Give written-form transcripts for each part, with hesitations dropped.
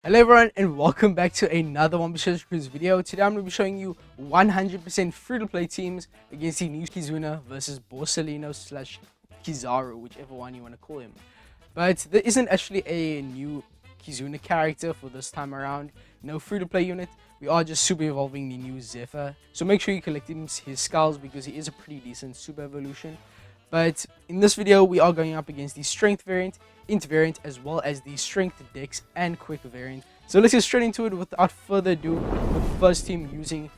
Hello everyone and welcome back to another One Piece Cruise video. Today I'm going to be showing you 100% free-to-play teams against the new Kizuna versus Borsalino slash Kizaru, whichever one you want to call him. But there isn't actually a new Kizuna character for this time around. No free-to-play unit. We are just super evolving the new Zephyr. So make sure you collect his skulls because he is a pretty decent super evolution. But in this video, we are going up against the strength variant, int variant, as well as the strength, dex, and quick variant. So let's get straight into it without further ado, with the first team using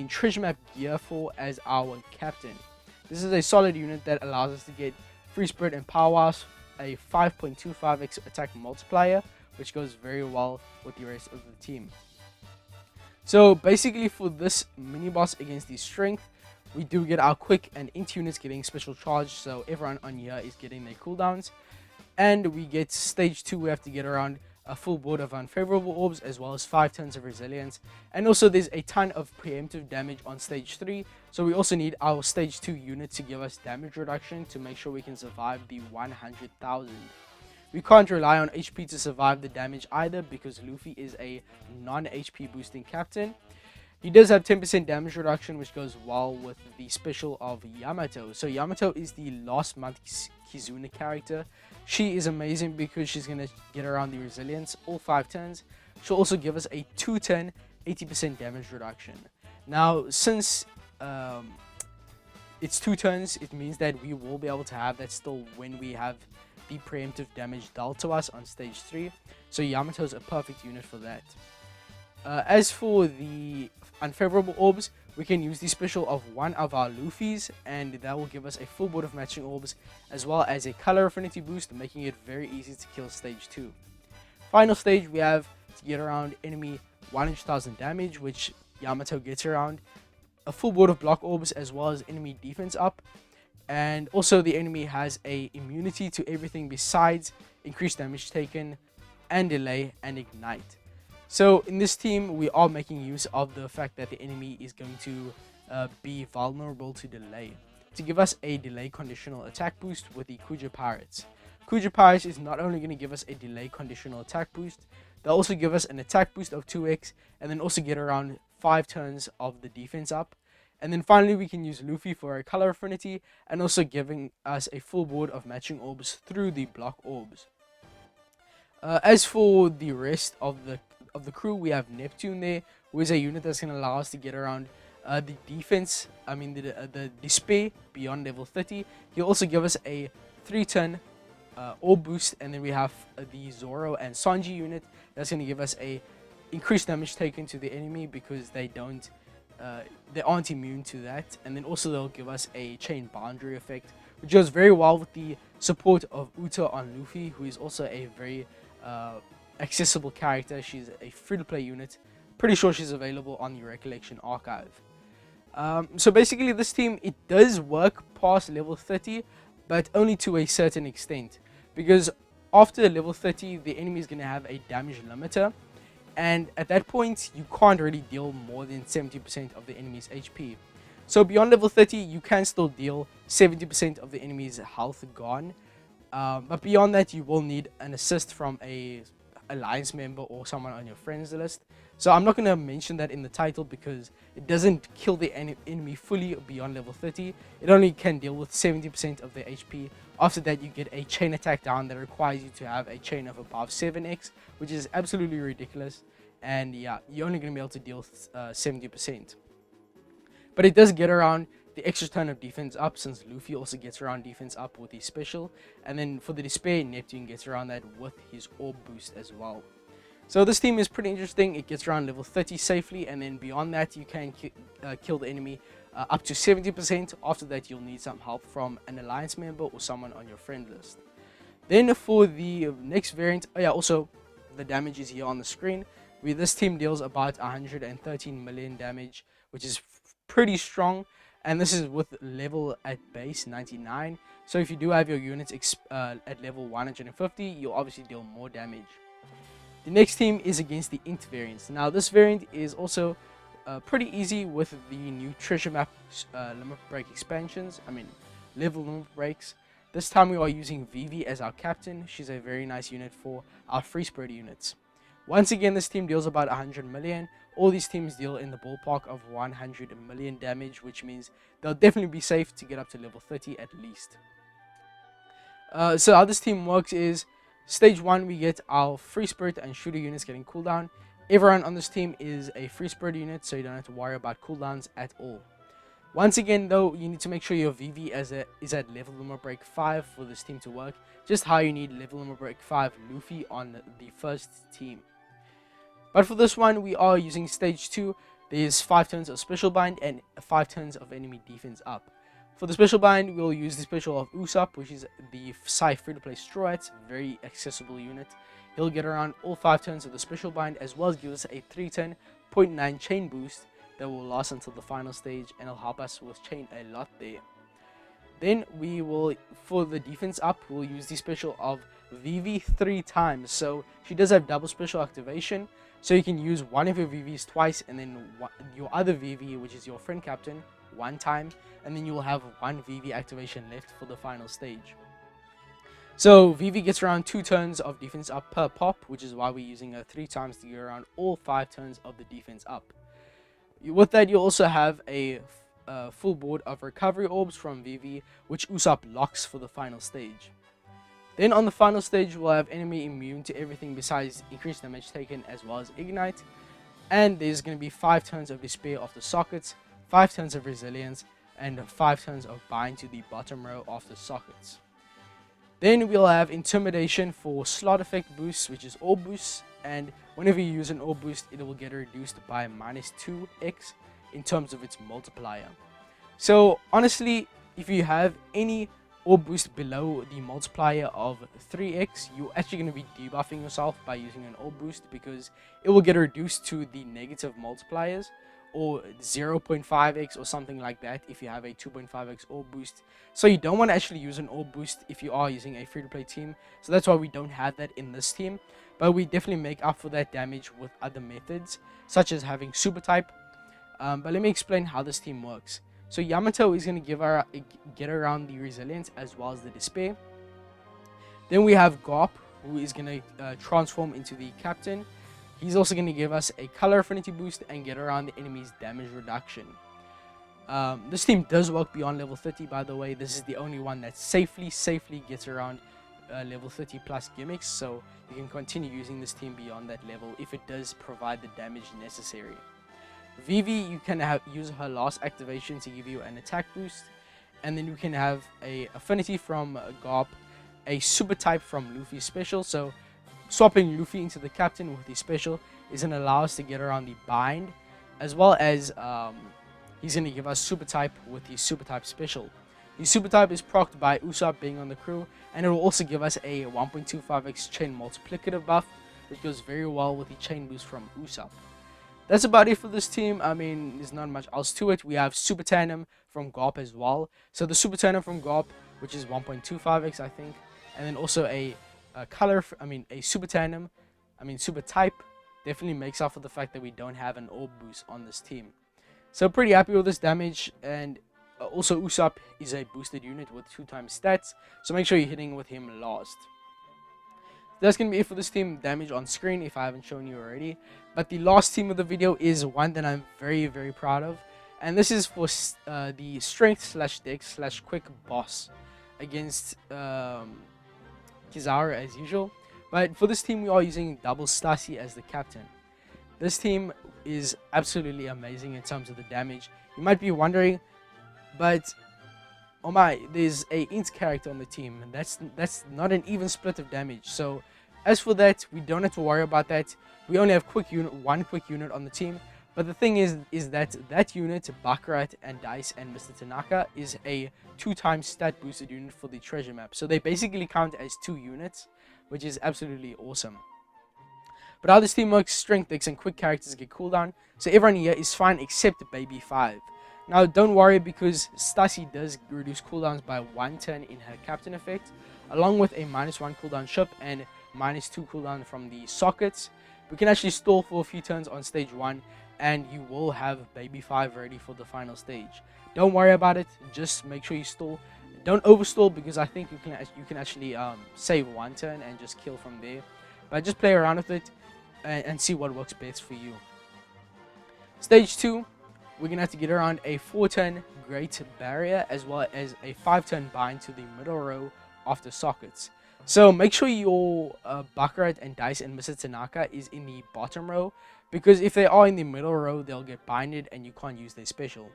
treasure map gear 4 as our captain. This is a solid unit that allows us to get free spirit and power, a 5.25x attack multiplier, which goes very well with the rest of the team. So basically for this mini boss against the strength, we do get our quick and int units getting special charge, so everyone on here is getting their cooldowns. And we get stage 2, we have to get around a full board of unfavorable orbs as well as 5 tons of resilience. And also there's a ton of preemptive damage on stage 3, so we also need our stage 2 unit to give us damage reduction to make sure we can survive the 100,000. We can't rely on HP to survive the damage either because Luffy is a non-HP boosting captain. He does have 10% damage reduction, which goes well with the special of Yamato. So Yamato is the last month Kizuna character. She is amazing because she's going to get around the resilience all 5 turns. She'll also give us a 2-turn 80% damage reduction. Now, since it's 2 turns, it means that we will be able to have that still when we have the preemptive damage dealt to us on stage 3. So Yamato's a perfect unit for that. As for the unfavorable orbs, we can use the special of one of our Luffy's, and that will give us a full board of matching orbs as well as a color affinity boost, making it very easy to kill stage 2. Final stage, we have to get around enemy 100,000 damage, which Yamato gets around a full board of block orbs as well as enemy defense up, and also the enemy has a immunity to everything besides increased damage taken and delay and ignite. So in this team, we are making use of the fact that the enemy is going to be vulnerable to delay, to give us a delay conditional attack boost with the Kuja Pirates. Kuja Pirates is not only going to give us a delay conditional attack boost, they'll also give us an attack boost of 2x, and then also get around 5 turns of the defense up. And then finally, we can use Luffy for a color affinity, and also giving us a full board of matching orbs through the block orbs. As for the rest of the crew, we have Neptune there, who is a unit that's going to allow us to get around the defense, the despair beyond level 30. He'll also give us a 3-turn orb boost, and then we have the Zoro and Sanji unit that's going to give us a increased damage taken to the enemy because they aren't immune to that. And then also they'll give us a chain boundary effect, which goes very well with the support of Uta on Luffy, who is also a very accessible character. She's a free-to-play unit. Pretty sure she's available on the Recollection Archive. So basically this team, it does work past level 30, but only to a certain extent, because after level 30 the enemy is going to have a damage limiter, and at that point you can't really deal more than 70% of the enemy's HP. So beyond level 30 you can still deal 70% of the enemy's health gone, but beyond that you will need an assist from a alliance member or someone on your friends list. So I'm not going to mention that in the title because it doesn't kill the enemy fully beyond level 30. It only can deal with 70% of their HP. After that you get a chain attack down that requires you to have a chain of above 7x, which is absolutely ridiculous. And yeah, you're only going to be able to deal 70%. But it does get around the extra turn of defense up, since Luffy also gets around defense up with his special. And then for the despair, Neptune gets around that with his orb boost as well. So this team is pretty interesting. It gets around level 30 safely, and then beyond that you can kill the enemy up to 70%. After that you'll need some help from an alliance member or someone on your friend list. Then for the next variant, also the damage is here on the screen. This team deals about 113 million damage, which is pretty strong. And this is with level at base 99. So if you do have your units at level 150, you'll obviously deal more damage. The next team is against the int variants. Now this variant is also pretty easy with the new treasure map limit break expansions. Level limit breaks. This time we are using Vivi as our captain. She's a very nice unit for our free spirit units. Once again, this team deals about 100 million. All these teams deal in the ballpark of 100 million damage, which means they'll definitely be safe to get up to level 30 at least. So how this team works is, stage 1 we get our free spirit and shooter units getting cooldown. Everyone on this team is a free spirit unit, so you don't have to worry about cooldowns at all. Once again though, you need to make sure your VV is at level limit break 5 for this team to work, just how you need level limit break 5 Luffy on the first team. But for this one, we are using stage 2. There's 5 turns of special bind and 5 turns of enemy defense up. For the special bind, we'll use the special of Usopp, which is the Psy free-to-play Straw Hats, very accessible unit. He'll get around all 5 turns of the special bind, as well as give us a 3-turn 0.9 chain boost that will last until the final stage, and it'll help us with chain a lot there. Then we will, for the defense up, we'll use the special of VV 3 times. So she does have double special activation, so you can use one of your VVs twice, and then your other VV, which is your friend captain, 1 time, and then you will have 1 VV activation left for the final stage. So VV gets around 2 turns of defense up per pop, which is why we're using her 3 times to get around all 5 turns of the defense up. With that, you also have a full board of recovery orbs from VV, which Usopp locks for the final stage. Then on the final stage, we'll have enemy immune to everything besides increased damage taken, as well as ignite. And there's going to be 5 turns of despair of the sockets, 5 turns of resilience, and 5 turns of bind to the bottom row of the sockets. Then we'll have intimidation for slot effect boosts, which is orb boosts, and whenever you use an orb boost, it will get reduced by -2x in terms of its multiplier. So honestly, if you have any orb boost below the multiplier of 3x, you're actually going to be debuffing yourself by using an orb boost, because it will get reduced to the negative multipliers, or 0.5x or something like that if you have a 2.5x orb boost. So you don't want to actually use an orb boost if you are using a free-to-play team. So that's why we don't have that in this team. But we definitely make up for that damage with other methods, such as having super type. But let me explain how this team works. So Yamato is going to get around the resilience as well as the despair. Then we have Garp, who is going to transform into the captain. He's also going to give us a color affinity boost and get around the enemy's damage reduction. This team does work beyond level 30, by the way. This is the only one that safely gets around level 30 plus gimmicks, so you can continue using this team beyond that level if it does provide the damage necessary. Vivi, you can use her last activation to give you an attack boost, and then you can have a affinity from Garp, a super type from Luffy's special. So swapping Luffy into the captain with the special is going to allow us to get around the bind, as well as he's going to give us super type with the super type special. The super type is procced by Usopp being on the crew, and it will also give us a 1.25x chain multiplicative buff, which goes very well with the chain boost from Usopp. That's about it for this team. I mean, there's not much else to it. We have super tandem from Garp as well. So the super tandem from Garp, which is 1.25x I think, and then also a super tandem, super type, definitely makes up for the fact that we don't have an orb boost on this team. So pretty happy with this damage. And also Usopp is a boosted unit with 2 times stats, so make sure you're hitting with him last. That's going to be it for this team damage on screen if I haven't shown you already. But the last team of the video is one that I'm very proud of, and this is for the strength / dex / quick boss against Kizaru as usual. But for this team, we are using double Stasi as the captain. This team is absolutely amazing in terms of the damage. You might be wondering, but oh my, there's a int character on the team, and that's not an even split of damage. So as for that, we don't have to worry about that. We only have one quick unit on the team. But the thing is that unit, Baccarat and Dice and Mr. Tanaka, is a 2 times stat boosted unit for the treasure map. So they basically count as 2 units, which is absolutely awesome. But how this team works, strength, dex, and quick characters get cooldown. So everyone here is fine except Baby 5. Now don't worry, because Stasi does reduce cooldowns by 1 turn in her captain effect, along with a -1 cooldown ship and -2 cooldown from the sockets. We can actually stall for a few turns on stage 1, and you will have Baby 5 ready for the final stage. Don't worry about it, just make sure you stall. Don't overstall, because I think you can actually save 1 turn and just kill from there. But just play around with it. and see what works best for you. Stage 2, we're going to have to get around a 4-turn Great Barrier as well as a 5-turn bind to the middle row of the sockets. So make sure your Baccarat and Dice and Mr. Tanaka is in the bottom row, because if they are in the middle row, they'll get binded and you can't use their special.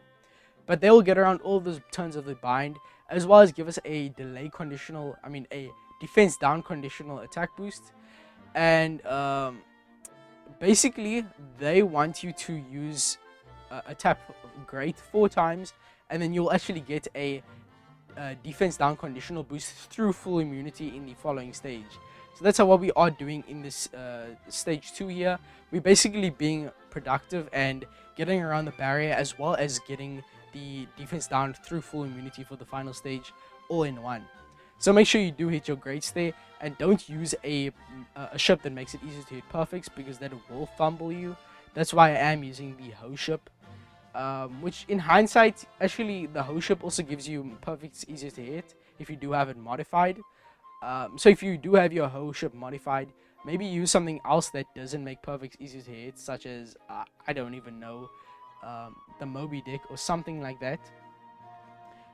But they will get around all those turns of the bind, as well as give us a a defense down conditional attack boost. And basically, they want you to use a tap Great 4 times, and then you'll actually get a defense down conditional boost through full immunity in the following stage. So that's what we are doing in this stage 2 here. We're basically being productive and getting around the barrier, as well as getting the defense down through full immunity for the final stage all in one. So make sure you do hit your greats there, and don't use a ship that makes it easy to hit perfects, because that will fumble you. That's why I am using the hoe ship, which in hindsight, actually the hoe ship also gives you perfects easier to hit if you do have it modified. So if you do have your hoe ship modified, maybe use something else that doesn't make perfects easy to hit, such as I don't even know, the Moby Dick or something like that,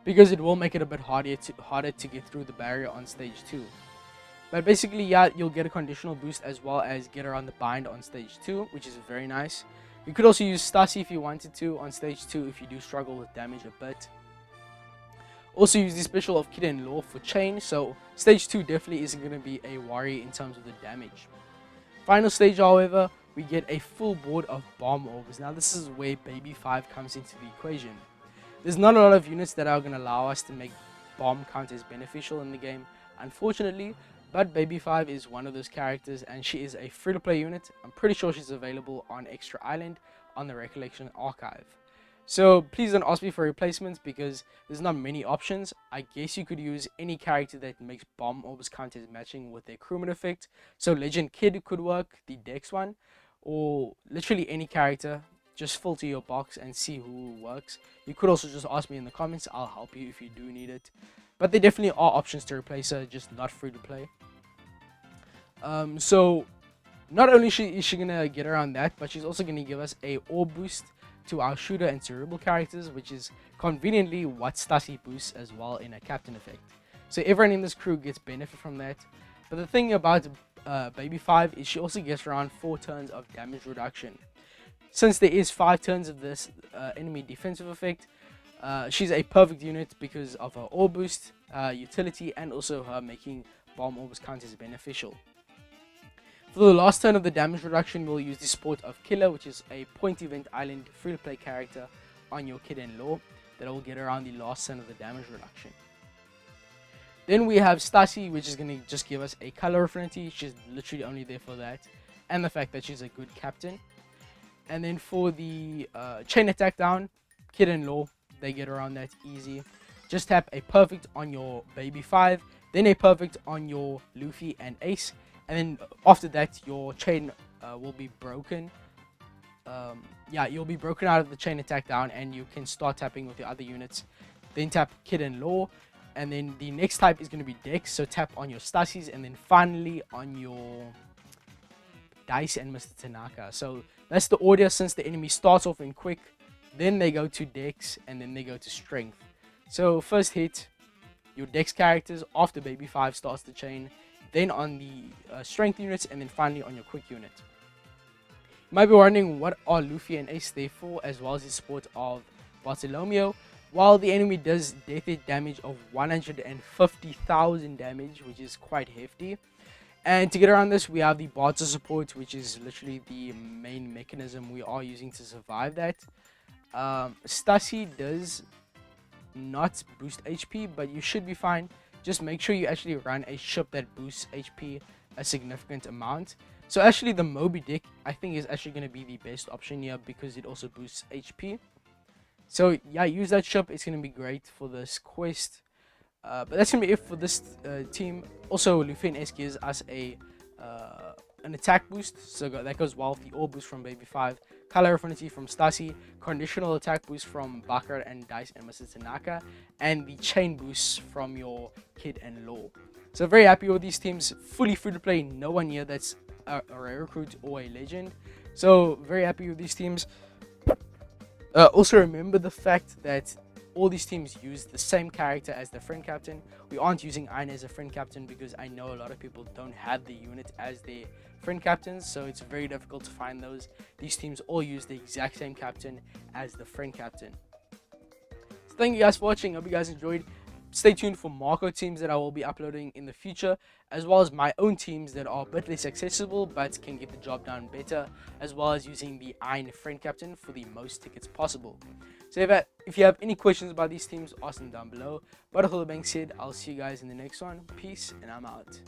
because it will make it a bit harder to get through the barrier on stage 2. But basically, yeah, you'll get a conditional boost as well as get around the bind on stage 2, which is very nice. You could also use Stasi if you wanted to on stage 2 if you do struggle with damage a bit. Also use the special of Kid and Law for chain, so stage 2 definitely isn't going to be a worry in terms of the damage. Final stage, however, we get a full board of bomb orbs. Now this is where Baby 5 comes into the equation. There's not a lot of units that are going to allow us to make bomb counters beneficial in the game, unfortunately, but Baby 5 is one of those characters, and she is a free-to-play unit. I'm pretty sure she's available on Extra Island on the Recollection Archive. So please don't ask me for replacements, because there's not many options. I guess you could use any character that makes bomb orbs counters matching with their crewman effect. So Legend Kid could work, the Dex one, or literally any character. Just filter your box and see who works. You could also just ask me in the comments. I'll help you if you do need it. But there definitely are options to replace her, just not free to play. So not only is she gonna get around that, but she's also gonna give us a orb boost to our shooter and cerebral characters, which is conveniently what Stasi boosts as well in a captain effect. So everyone in this crew gets benefit from that. But the thing about Baby 5 is she also gets around 4 turns of damage reduction. Since there is 5 turns of this enemy defensive effect, she's a perfect unit because of her orb boost, utility, and also her making bomb orbs counters beneficial. For the last turn of the damage reduction, we'll use the support of Killer, which is a point event island free-to-play character on your Kid and Law that will get around the last turn of the damage reduction. Then we have Stasi, which is going to just give us a color affinity. She's literally only there for that, and the fact that she's a good captain. And then for the chain attack down, Kid and Law, they get around that easy. Just tap a perfect on your Baby 5, then a perfect on your Luffy and Ace, and then after that your chain will be broken. You'll be broken out of the chain attack down, and you can start tapping with your other units. Then tap Kid and Law, and then the next type is going to be Dex, so tap on your Stasis, and then finally on your Dice and Mr. Tanaka. So that's the order, since the enemy starts off in quick, then they go to Dex, and then they go to Strength. So first hit your Dex characters after Baby 5 starts the chain, then on the Strength units, and then finally on your quick unit. You might be wondering what are Luffy and Ace there for, as well as the support of Borsalino. While the enemy does death hit damage of 150,000 damage, which is quite hefty. And to get around this, we have the Barter support, which is literally the main mechanism we are using to survive that. Stasi does not boost HP, but you should be fine. Just make sure you actually run a ship that boosts HP a significant amount. So actually the Moby Dick, I think, is actually going to be the best option here, because it also boosts HP. So yeah, use that ship. It's going to be great for this quest. But that's going to be it for this team. Also, Luffy and Ace gives us an attack boost, so that goes well with the orb boost from Baby 5, color affinity from Stasi, conditional attack boost from Baccarat and Dice and Mr. Tanaka, and the chain boosts from your Kid and Law. So very happy with these teams, fully free to play, no one here that's a rare recruit or a legend. So very happy with these teams. Also remember the fact that all these teams use the same character as their friend captain. We aren't using Aina as a friend captain because I know a lot of people don't have the unit as their friend captains, so it's very difficult to find those. These teams all use the exact same captain as the friend captain. So thank you guys for watching. Hope you guys enjoyed. Stay tuned for Marco teams that I will be uploading in the future, as well as my own teams that are a bit less accessible but can get the job done better, as well as using the Ein friend captain for the most tickets possible. So if you have any questions about these teams, ask them down below. But all that being said, I'll see you guys in the next one. Peace, and I'm out.